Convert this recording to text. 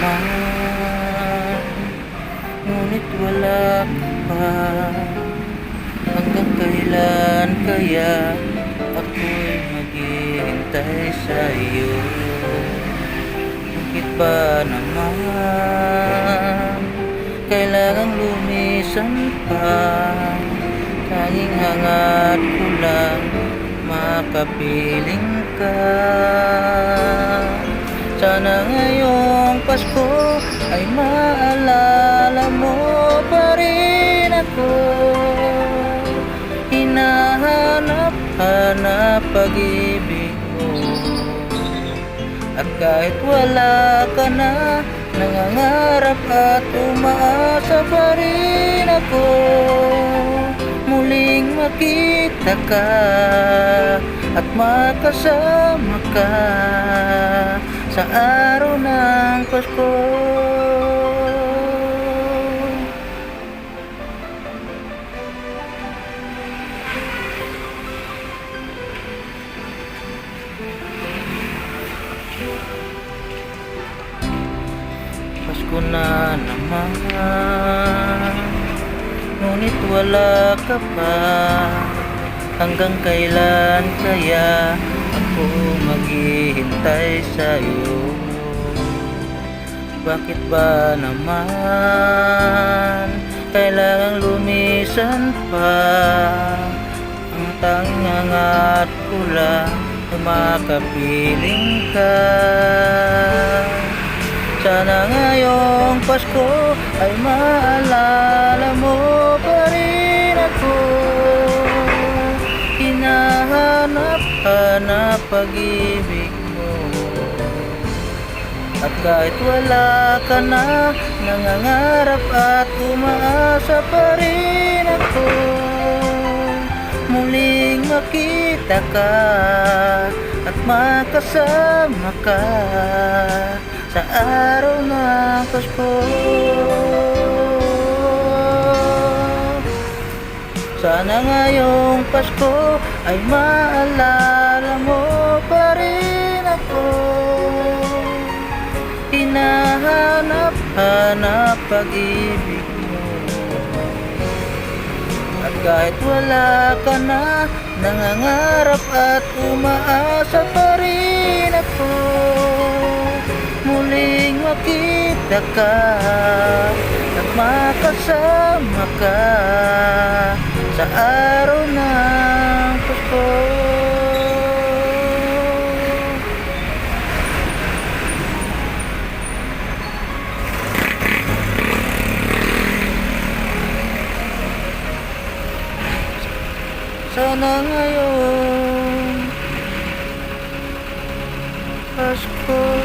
naman, ngunit wala ka pa. Hanggang kailan kaya ako'y maghihintay sa'yo? Bakit ba naman kailangang lumisan pa? Tanging hangat ko lang makapiling ka. Sana ngayong Pasko ay maalala mo pa rin ako. Hinahanap-hanap pag-ibig mo. At kahit wala ka na, nangangarap at umaasa pa rin ako. Muling makita ka at makasama ka sa araw ng Pasko. Pasko na naman, ngunit wala ka pa. Hanggang kailan kaya ako maghihintay sa'yo? Bakit ba naman kailangang lumisan pa? Ang tanging hangat ko lang ay makapiling ka. Sana ngayong Pasko ay maalala mo pa rin ako. Hinahanap-hanap pag-ibig mo. At kahit wala ka na, nangangarap at umaasa pa rin ako. Muling makita ka at makasama ka sa araw ng Pasko. Sana ngayong Pasko ay maalala mo pa rin ako. Hinahanap-hanap pag-ibig mo. At kahit wala ka na, nangangarap at umaasa pa rin ako. Muling makita ka at makasama ka sa araw ng Pasko. Sana ngayong Pasko